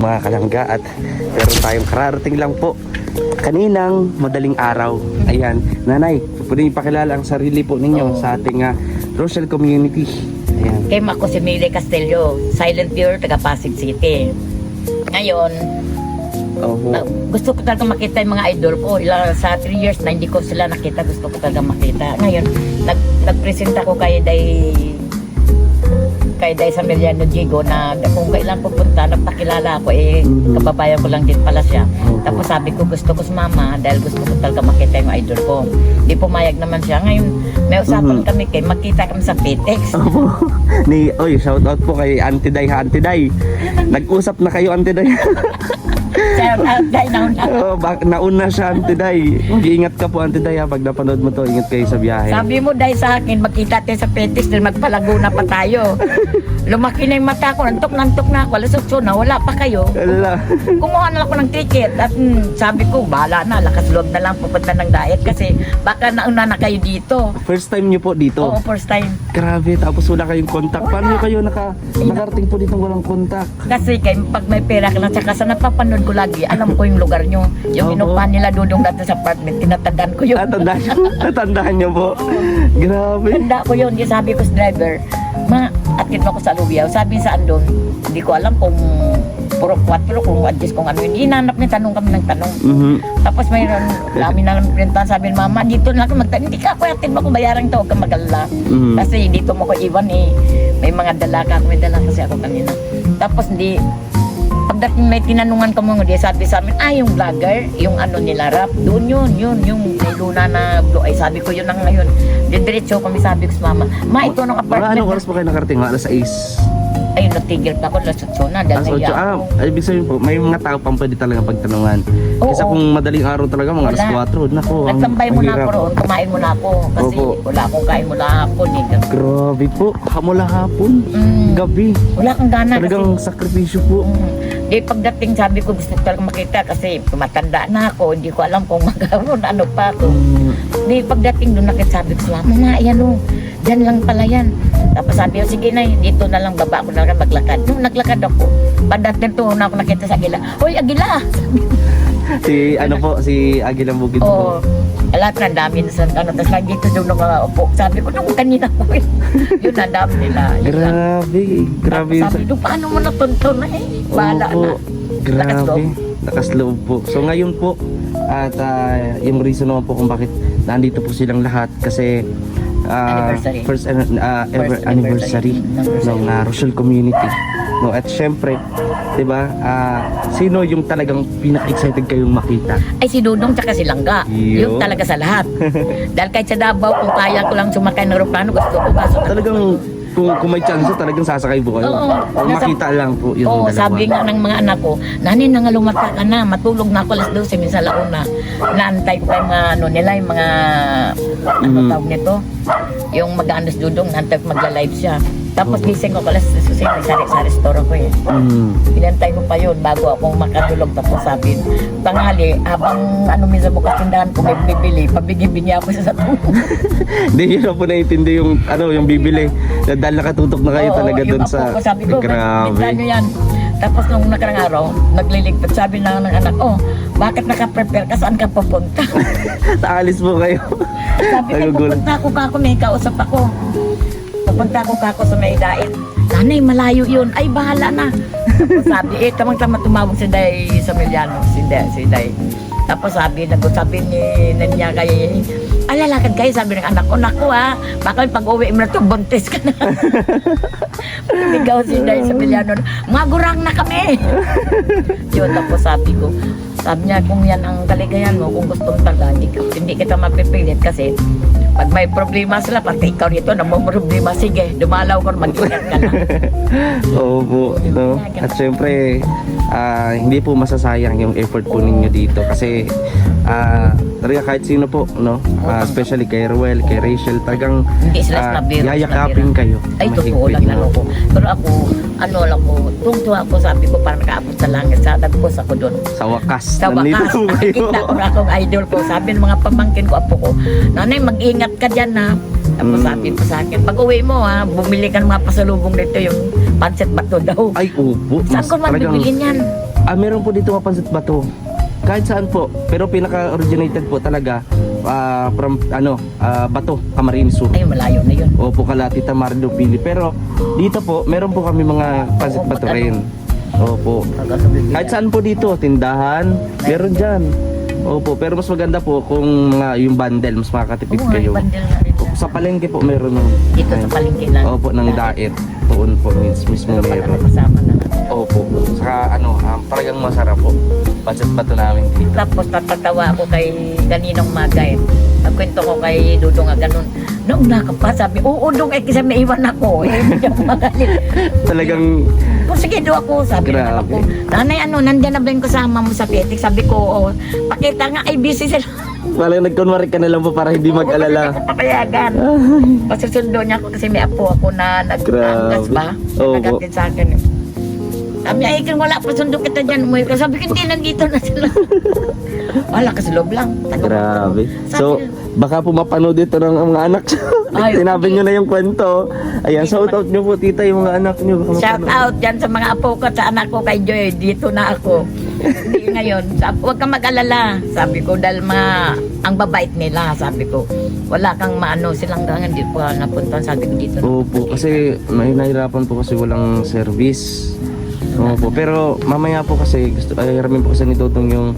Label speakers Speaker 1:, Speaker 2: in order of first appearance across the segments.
Speaker 1: mga kalangga, at meron tayong kararating lang po kaninang madaling araw. Ayan, nanay, pwede ipakilala ang sarili po ninyo sa ating Rochelle community. Ayan.
Speaker 2: Kay ako si Mili Castillo, Silent Pure, taga Pasig City. Ngayon, gusto ko talaga makita yung mga idol ko. Sa 3 years na hindi ko sila nakita, gusto ko talaga makita. Ngayon, nagpresenta ko kay Day Samiliano Diego na kung kailan pupunta, nagpakilala ako, kababayan ko lang din pala siya. Tapos sabi ko, gusto ko sumama dahil gusto ko talaga makita yung idol ko. Di pumayag naman siya. Ngayon, may usapan kami makita kami sa PTEX.
Speaker 1: Shout out po kay Auntie Day. Auntie Day, nag-usap na kayo, Auntie Day. Nauna siya, Auntie Day. Mag-iingat ka po, Auntie Day, pag napanood mo to, ingat kayo sa biyahe.
Speaker 2: Sabi mo, Day, sa akin, magkita tayo sa PTEX dahil magpalago na pa tayo. Lumaki na yung mata ko, nantok na ako, alas 8 na, wala pa kayo. Kumuha na ako ng ticket at sabi ko, bahala na, lakas loob na lang pupunta ng diet kasi baka nauna na kayo dito.
Speaker 1: First time niyo po dito?
Speaker 2: Oo, first time.
Speaker 1: Grabe, tapos wala kayong contact. Paano kayo nakarating po dito walang contact?
Speaker 2: Kasi pag may pera ka na, tsaka sa napapanood ko lagi, alam ko yung lugar nyo. Yung inupahan nila dudong dati sa apartment, tinatandaan ko yun.
Speaker 1: Natandaan niyo po? Grabe.
Speaker 2: Tanda ko yun, yung sabi ko sa driver, atid mo ko sa Lubiaw. Sabi saan doon, hindi ko alam kung puro 4, kung adjust kung ano yun. Hinanap niya, tanong kami ng tanong. Tapos mayroon, namin na printahan, sabi ni mama, dito na ako magtanong, hindi ka ako, atid mo ko bayaran to, huwag kang mag-alala. Kasi dito mo ko iwan may mga dala ka, may dala kasi ako kanina. Tapos pagdating may tinanungan ka mo, sabi sa amin, yung vlogger, yung ano nila rap, doon yun, yung may luna na blue, sabi ko yun na ngayon. Diretso kami, sabi ko sa mama, ito nung apartment.
Speaker 1: Anong oras po kayo nakarating? Alas 6?
Speaker 2: Ayun, natigil pa ako, alas 8 na, dahil naiya ako.
Speaker 1: Ibig sabihin po, may mga tao pang pwede talaga pagtanungan. Kasi kung madaling araw talaga, mga alas 4, naku,
Speaker 2: nagtambay mo na ako roon, kumain mo na ako, kasi wala akong kain mula hapon.
Speaker 1: Grabe po, mula hapon, gabi.
Speaker 2: Wala kang gana.
Speaker 1: Talagang sakripisyo po.
Speaker 2: Pagdating sabi ko, gusto ko talaga makita kasi matanda na ako, hindi ko alam kung magkaroon, ano pa ako. Pagdating doon sabi ko sa mama, dyan lang pala yan. Tapos sabi ko, sige na, dito na lang, baba ko na lang maglakad. Nung naglakad ako, pagdating doon ako nakita sa Agila, hoy Agila!
Speaker 1: Si Agilang Bukid po.
Speaker 2: Lahat na dami na sa tapos nandito doon nakaupo. Sabi ko, nung kanina po yun na dami nila.
Speaker 1: Grabe.
Speaker 2: Sabi ko, paano mo natunto na bahala na.
Speaker 1: Grabe, nakasloob po. So ngayon po, at yung reason naman po kung bakit nandito po silang lahat kasi first ever anniversary ng Rochelle community. At syempre, 'di ba? Sino yung talagang pinaka-excited kayong makita?
Speaker 2: Si Dudong tsaka si Langga. Yung talaga sa lahat. Dahil kahit sa Davao, kung kaya ko lang sumakay ng aeroplano, gusto ko
Speaker 1: talagang kung may chance talagang sasakay po kayo. Makita lang po yung dalawa.
Speaker 2: Sabi nga ng mga anak ko, nani na nga lumata ka na, matulog na ako alas 12 minsan launa. Naantay ko kayo mga nila, yung mga tawag nito, yung mag-anos Dudong, naantay ko magla-live siya. Tapos gising ko alas 12 sa restaurant ko Inantay ko pa yun bago ako makatulog. Tapos sabi, tanghali, habang minsan bukas tindahan ko may bibili, pabigi-bigi ako sa tulog.
Speaker 1: Hindi yun po naintindi yung bibili. Dahil nakatutok na kayo talaga dun sa...
Speaker 2: Sabi ko, minsan nyo yan. Tapos nung nakarang araw, nagliligpit, sabi na ng anak, bakit naka-prepare ka? Saan ka pupunta?
Speaker 1: Taalis po kayo.
Speaker 2: Sabi ko, pupunta ako may kausap ako. Pupunta ako sa may dait. Nanay, malayo yun. Ay, bahala na. Tapos sabi, tamang-tama tumawag si Day Samiliano. Si Day. Tapos sabi ni Nanya kay, lalakad kayo, sabi ng anak ko, naku baka pag-uwi mo na ito, buntis ka na. Pag-ligaw si Day Samiliano, magurang na kami. Yun, tapos sabi niya, kung yan ang kaligayan mo, kung gusto mong talaga, hindi kita mapipilit kasi pag may problema sila, pati ikaw dito na may problema, sige, dumalaw ko, mag-ingat ka na.
Speaker 1: Oo po. At syempre, hindi po masasayang yung effort po ninyo dito kasi talaga kahit sino po, especially kay Ruel, kay Rachel, talagang yayakapin kayo.
Speaker 2: Ay, totoo lang ko. Pero ako, tungtuwa ako, sabi ko, parang nakaabot sa langit, nagpos ako doon.
Speaker 1: Sa wakas,
Speaker 2: nakikita ko na akong idol ko. Sabi ng mga pamangkin ko, apo ko, nanay, mag-ingat ka dyan Tapos sabi pa sa akin, pag uwi mo bumili ka ng mga pasalubong dito, yung pancit bato daw.
Speaker 1: Ay, opo.
Speaker 2: Saan ko man bibilin yan?
Speaker 1: Meron po dito mga Pansit Bato. Kahit saan po, pero pinaka-originated po talaga from Bato, Camarines Sur.
Speaker 2: Ay, malayo na yun.
Speaker 1: Opo, Kalati, Tamarindo, Pili. Pero dito po, meron po kami mga Pansit Bato rin. Opo. Kahit saan po dito, tindahan, meron dyan. Opo, pero mas maganda po kung mga yung bundle, mas makakatipid
Speaker 2: Oo,
Speaker 1: kayo.
Speaker 2: bandel na rin.
Speaker 1: Sa palengke po meron ng
Speaker 2: Dito sa palengke lang.
Speaker 1: Opo, ng diet. Doon po mismo
Speaker 2: Pero pala
Speaker 1: meron.
Speaker 2: kasama na natin.
Speaker 1: Opo. Saka talagang masarap po. Pansit Bato namin dito.
Speaker 2: Tapos natatawa ako kay kaninong umaga eh. Nagkwento ko kay Dudong nga ganun. Noong nakapa, sabi, oo Dong, eh kasi may iwan ako. Eh, hindi ako magalit.
Speaker 1: Talagang
Speaker 2: O sige, do ako. Sabi na
Speaker 1: Grabe.
Speaker 2: ako, nanay nandiyan na ba yung kasama mo sa Petik? Sabi ko, oh, pakita nga, ay busy sila.
Speaker 1: walang nagkunwari ka na lang po para hindi mag-alala.
Speaker 2: Hindi ko papayagan. Pasusundo niya ako kasi may apo ako na nag-angkas ba?
Speaker 1: Oo.
Speaker 2: Nagatin sa akin eh. Sabi, ay wala pa sundo kita dyan. Umuwi ka. Sabi ko, hindi, nandito na sila. Wala ka sa loob lang.
Speaker 1: Grabe.
Speaker 2: Sabi
Speaker 1: So, baka po mapanood dito ng mga anak.
Speaker 2: Ay,
Speaker 1: Sinabi
Speaker 2: okay.
Speaker 1: nyo na yung kwento. Ayan, shout out nyo po tita yung mga anak nyo. Baka
Speaker 2: Shout
Speaker 1: mapanood.
Speaker 2: out dyan sa mga apo ko at sa anak ko kay Joy. Dito na ako. Hindi ngayon. Huwag kang mag-alala. Sabi ko, dahil ang babait nila. Sabi ko, wala kang maano. Silang gangan, hindi pa napunta. Sabi ko dito na.
Speaker 1: Opo, kasi nahihirapan po kasi walang service. Opo, pero mamaya po kasi gusto hiramin po kasi ni Totong yung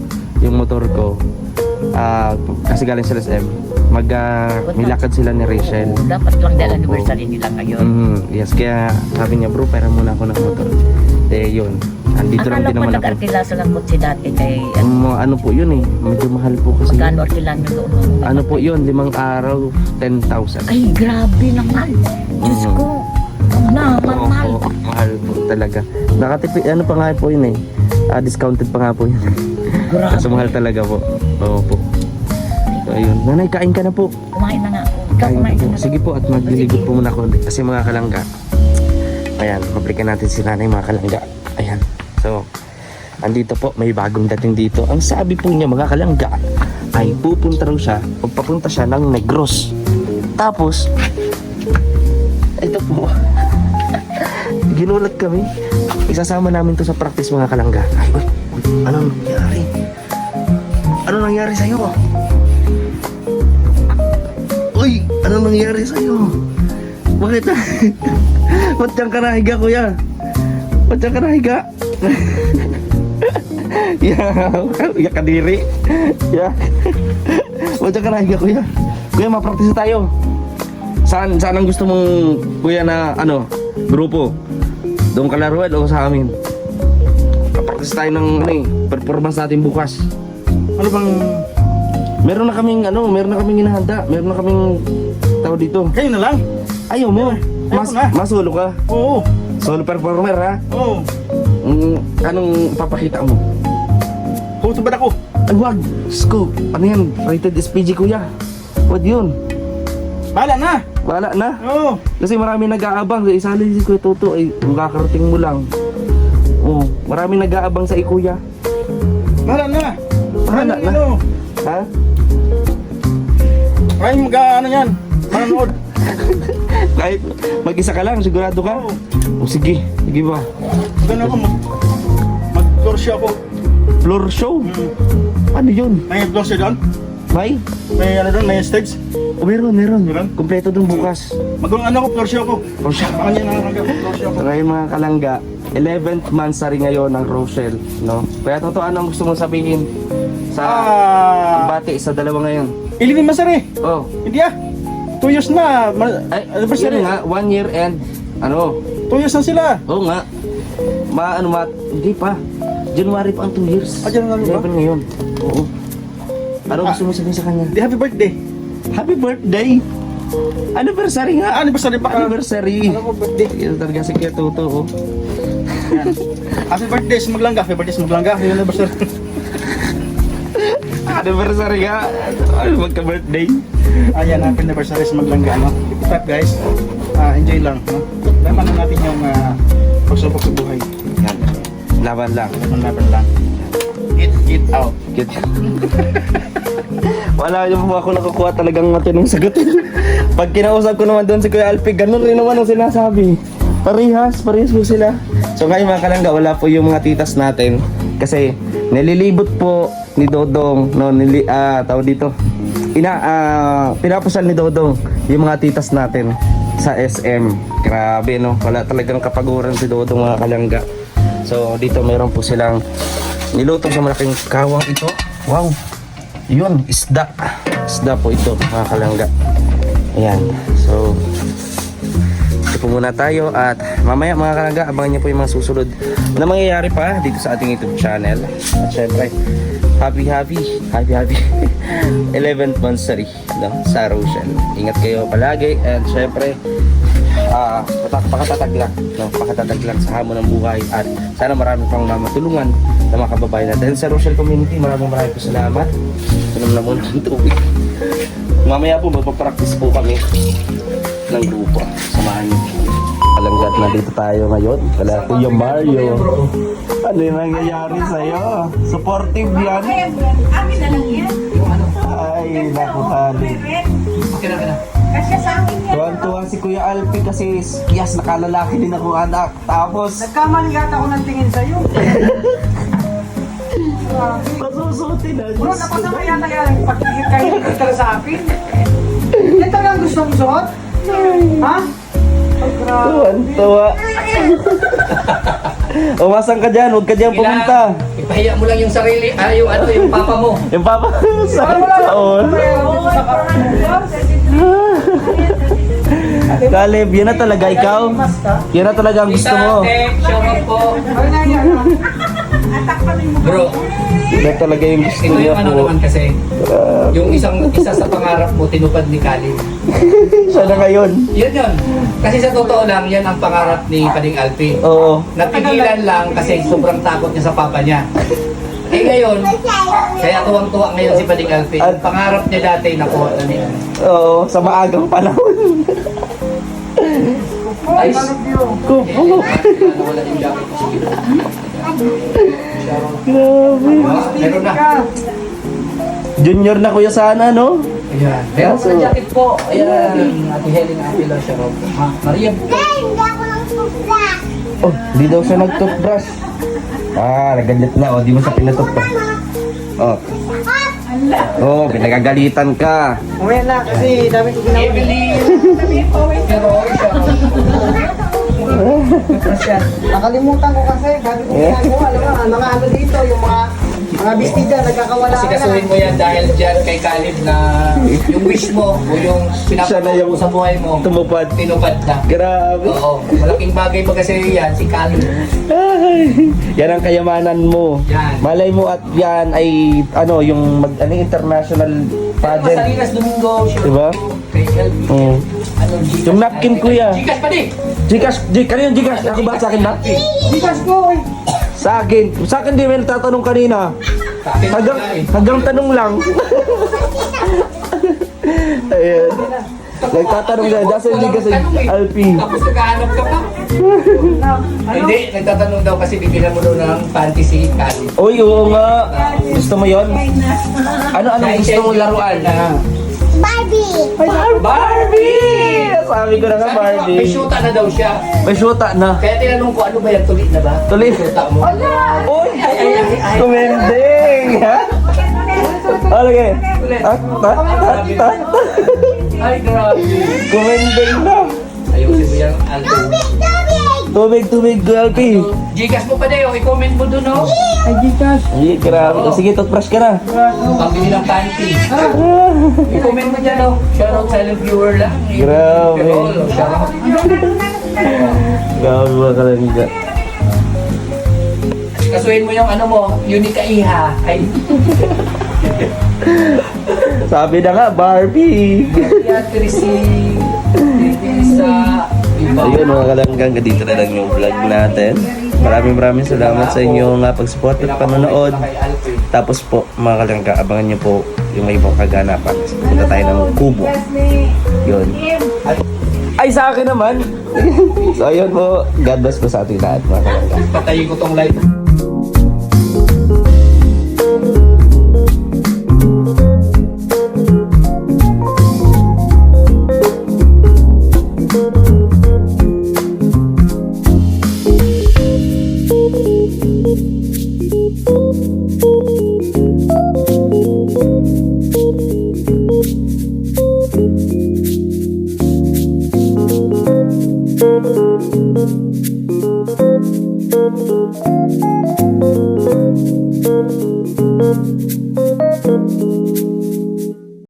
Speaker 1: motor ko. Kasi galing sila sa SM. May lakad sila ni Rachel.
Speaker 2: Dapat lang dahil
Speaker 1: Opo.
Speaker 2: anniversary nila ngayon.
Speaker 1: Yes, kaya sabi niya, bro, pera muna ako ng motor. Yun. Andito lang
Speaker 2: Akala
Speaker 1: din
Speaker 2: ko
Speaker 1: naman ako.
Speaker 2: nag-arkila sa langkot si dati kay
Speaker 1: Ano po yun eh, medyo mahal po kasi.
Speaker 2: magkano arkilan nyo doon?
Speaker 1: Ano po yun, 5 araw, 10,000.
Speaker 2: Ay, grabe naman. Diyos
Speaker 1: Mhm.
Speaker 2: ko. Mahal.
Speaker 1: Opo, mahal po talaga. Nakatipid, ano pa nga po yun eh. Discounted pa nga po yun.
Speaker 2: Grabe.
Speaker 1: Kasi mahal talaga po. Opo. So, ayun. Nanay, kain ka na po.
Speaker 2: Kumain na nga ako. Ikaw
Speaker 1: Kain
Speaker 2: kumain
Speaker 1: ka
Speaker 2: ka
Speaker 1: po.
Speaker 2: na.
Speaker 1: Sige po at magliligot po muna ako. Kasi mga kalangga. Ayan, mablikan natin si nanay mga kalangga. Ayan. So, andito po, may bagong dating dito. Ang sabi po niya mga kalangga, ay pupunta raw siya, pagpapunta siya ng Negros. Tapos, ito po, ginulat kami. Isasama namin to sa practice mga kalangga. Ay, uy, anong nangyari? Ano nangyari sa'yo? Uy, ano nangyari sa'yo? Bakit na? Ba't dyan ka nahiga, kuya? Ba't dyan ka nahiga? Ya kadiri. Ya. Ba't dyan ka nahiga, kuya? Kuya, mapractice tayo. Saan ang gusto mong, kuya, na grupo? Doon ka laruan o sa amin? Mapractice tayo ng performance natin bukas. Ano bang meron na kaming hinahanda. Meron na kaming tao dito.
Speaker 3: Kayo na lang?
Speaker 1: Ayaw mo.
Speaker 3: na.
Speaker 1: Masolo ka.
Speaker 3: Oo.
Speaker 1: Solo performer ha.
Speaker 3: Oo.
Speaker 1: Anong papakita mo?
Speaker 3: Huwag ba ako?
Speaker 1: Ay wag. Scoop. Ano yan? Rated SPG kuya. Wag yun.
Speaker 3: Bahala na.
Speaker 1: Wala na.
Speaker 3: Oo.
Speaker 1: Kasi marami nag-aabang. Isali si Kuya Toto ay kakarating mo lang. Oh, marami nag-aabang sa ikuya.
Speaker 3: Bahala na.
Speaker 1: Bahala na.
Speaker 3: Ano?
Speaker 1: Ha?
Speaker 3: Maraming mag-ano yan. Manonood.
Speaker 1: Kahit mag-isa ka lang, sigurado ka?
Speaker 3: Oo.
Speaker 1: O sige, sige ba?
Speaker 3: Doon ako mag-floor show ako.
Speaker 1: Floor show? Ano yun?
Speaker 3: May floor show doon.
Speaker 1: May?
Speaker 3: May ano doon, may stage.
Speaker 1: O meron.
Speaker 3: Meron?
Speaker 1: Kompleto dun bukas.
Speaker 3: Mag-ano ako, floor show ako.
Speaker 1: Floor show.
Speaker 3: Baka niya nakakagap, floor show ako.
Speaker 1: So ngayon mga kalangga, 11th monthsary ngayon ng Rochelle, no? Kaya totoo, ano ang gusto mong sabihin sa bati sa dalawa ngayon?
Speaker 3: Ilinin masari.
Speaker 1: Oh,
Speaker 3: Hindi ah. 2 years na.
Speaker 1: ay,
Speaker 3: Anniversary.
Speaker 1: yun nga, 1 year and,
Speaker 3: 2 years na sila.
Speaker 1: oo nga, hindi pa. January pa ang 2 years.
Speaker 3: January pa?
Speaker 1: 11 ngayon. Oo. Ano gusto mo sabihin sa kanya?
Speaker 3: Di happy birthday.
Speaker 1: Happy birthday! Anniversary nga!
Speaker 3: Anniversary pa ka.
Speaker 1: Anniversary!
Speaker 3: Ano ko birthday?
Speaker 1: Ito talaga si Kuya Toto, oh.
Speaker 3: Yan. Happy birthday sa Maglangga. Happy birthday sa Maglangga. Happy anniversary.
Speaker 1: Anniversary nga! Ano magka-birthday?
Speaker 3: Ayan, happy anniversary sa Maglangga. No? Keep it up guys. Enjoy lang. No? Laman na natin yung pagsubok sa buhay.
Speaker 1: Yan. Laban lang.
Speaker 3: Laban lang. Eat out.
Speaker 1: Cute. Wala yung mga ako nakukuha talagang matinong sagot. Pag kinausap ko naman doon si Kuya Alpi, ganun rin naman ang sinasabi. Parehas po sila. So ngayon mga kalangga, wala po yung mga titas natin. Kasi nililibot po ni Dodong, no, tawag dito, pinapasal ni Dodong yung mga titas natin sa SM. Grabe, no, wala talagang kapaguran si Dodong, mga kalangga. So dito meron po silang niluto sa malaking kawang ito. Wow, yun, isda po ito, mga kalangga. Ayan, so ito po muna tayo at mamaya, mga kalangga, abangan niyo po yung mga susunod na mangyayari pa dito sa ating YouTube channel. At syempre, happy 11th monthsary, no, sa Rochelle. Ingat kayo palagi and syempre pakatatag lang sa hamon ng buhay at sana marami pang matulungan ng mga kababayan natin sa Rochelle community. Maraming po salamat. Inom na muna ng tubig. Mamaya po magpapractice po kami ng grupo. Samahan niyo. Palanggat na dito tayo ngayon. Kala Kuya Mario. Ano yung nangyayari sa'yo? Supportive yan?
Speaker 4: Amin na lang yan.
Speaker 1: Ay, naku kali.
Speaker 3: Okay na.
Speaker 4: Kasi sa akin yan.
Speaker 1: Tuwan-tuwa si Kuya Alpi kasi yes, nakalalaki din ako anak. Tapos,
Speaker 5: Nagkamali yata ako ng tingin sa'yo.
Speaker 1: masusutin na.
Speaker 5: Bro, napasama yata yan. Pagkikit kayo dito sa akin. Ito lang gusto mong suot? Ha? Oh, grabe.
Speaker 1: Tuwan-tuwa. Umasang ka dyan, huwag ka dyan pumunta.
Speaker 6: Ipahiya mo lang yung sarili, yung papa mo.
Speaker 1: Yung papa, sa
Speaker 5: Wala lang.
Speaker 1: taon. Caleb, yun na talaga ikaw. Yun na talaga ang gusto mo.
Speaker 6: Shout out po.
Speaker 5: Ay, na yan.
Speaker 6: Bro,
Speaker 1: Yun na talaga yung gusto
Speaker 6: ito
Speaker 1: niya
Speaker 6: yung ano
Speaker 1: po.
Speaker 6: naman kasi, yung isa sa pangarap mo, tinupad ni Kali.
Speaker 1: Siya na ngayon.
Speaker 6: Yun. Kasi sa totoo lang, yan ang pangarap ni Pading Alpi.
Speaker 1: Oo.
Speaker 6: Napigilan lang kasi sobrang takot niya sa papa niya. Eh ngayon, kaya tuwang-tuwa ngayon si Pading Alpi. Ang pangarap niya dati, nakuha na niya.
Speaker 1: Oo, sa maagang panahon.
Speaker 6: Ay,
Speaker 1: Kupo.
Speaker 6: wala yung jacket ko. Sige.
Speaker 1: Grabe.
Speaker 6: Meron na.
Speaker 1: Junior na kuya sana, no?
Speaker 6: Ayan. Meron ko na jacket po. Ayan. Ate Helen, Ate Lasha Rob. Maria.
Speaker 1: Oh, di daw siya nag-toothbrush. Nagalit na. O, di mo siya pinatoothbrush. Oh. Oh, pinagagalitan ka.
Speaker 5: Umaya na kasi dami ko ginawa.
Speaker 6: Emily. Pero,
Speaker 5: Nakalimutan ko kasi, dami ko ginagawa. Alam mo, mga ano dito, yung mga bestida, nagkakawala
Speaker 6: kasi
Speaker 5: ka
Speaker 6: kasuhin mo yan dahil dyan kay Caleb na yung wish mo o yung
Speaker 1: Siya na
Speaker 6: pinapagawa
Speaker 1: yung
Speaker 6: mo sa buhay mo,
Speaker 1: tumupad.
Speaker 6: tinupad na.
Speaker 1: Grabe.
Speaker 6: Oo. Malaking bagay ba kasi yan, si Caleb.
Speaker 1: Ay, yan ang kayamanan mo.
Speaker 6: Yan.
Speaker 1: Malay mo at yan ay yung international
Speaker 6: Pero
Speaker 1: pageant.
Speaker 6: Masalinas Domingo, siya.
Speaker 1: Diba?
Speaker 6: Kay Elvin.
Speaker 1: Mm.
Speaker 6: Ano, Gcash
Speaker 1: Yung napkin,
Speaker 6: natin.
Speaker 1: kuya.
Speaker 6: Gcash pa din.
Speaker 1: Kanino yung Gcash? Ako ba sa akin na?
Speaker 5: Bigas ko eh.
Speaker 1: Sa akin di may nagtatanong kanina.
Speaker 6: Sa akin
Speaker 1: Hanggang,
Speaker 6: wala eh.
Speaker 1: hanggang tanong lang. Ayan. Nagtatanong na, dasan hindi kasi Alpi.
Speaker 6: Tapos naghahanap ka pa. Hindi, nagtatanong daw kasi bibigyan mo daw ng panty si Caleb.
Speaker 1: Uy, oo nga. Gusto mo yon? Ano gusto mong laruan? Barbie! Sabi ko na nga Barbie.
Speaker 6: May shoota na daw siya.
Speaker 1: May syuta na.
Speaker 6: Kaya tinanong ko, ano ba yan? Tuloy na ba?
Speaker 1: Tuloy.
Speaker 6: Shoota mo.
Speaker 1: Uy! Kumending! Ha? Okay.
Speaker 6: Ay, grabe.
Speaker 1: Kumending na.
Speaker 6: Ayusin mo yung album.
Speaker 1: Tubig, Alpi.
Speaker 6: Gcash mo pa din, i-comment mo dun, oh.
Speaker 5: Ay, Gcash.
Speaker 1: Ay, grabe. Sige, toothbrush ka na.
Speaker 6: Pambili ng panty. I-comment mo dyan, oh. Shoutout silent viewer lang.
Speaker 1: Grabe.
Speaker 6: Pero, oh, shoutout.
Speaker 1: Grabe mga kalangga.
Speaker 6: Kasuhin mo yung ano mo, unique ka iha. Ay,
Speaker 1: Sabi na nga, Barbie.
Speaker 6: Beatrice si sa iba.
Speaker 1: Ayun mga kalanggang, dito na lang yung vlog natin. Maraming salamat sa inyong pag-support at panonood. Tapos po mga kalangga, abangan nyo po yung may ibang kaganapan. Pupunta tayo ng Kubo. Yun. Ay, sa akin naman. So ayun po, God bless po sa ating lahat mga kalangga.
Speaker 6: Patayin ko tong live.
Speaker 1: po.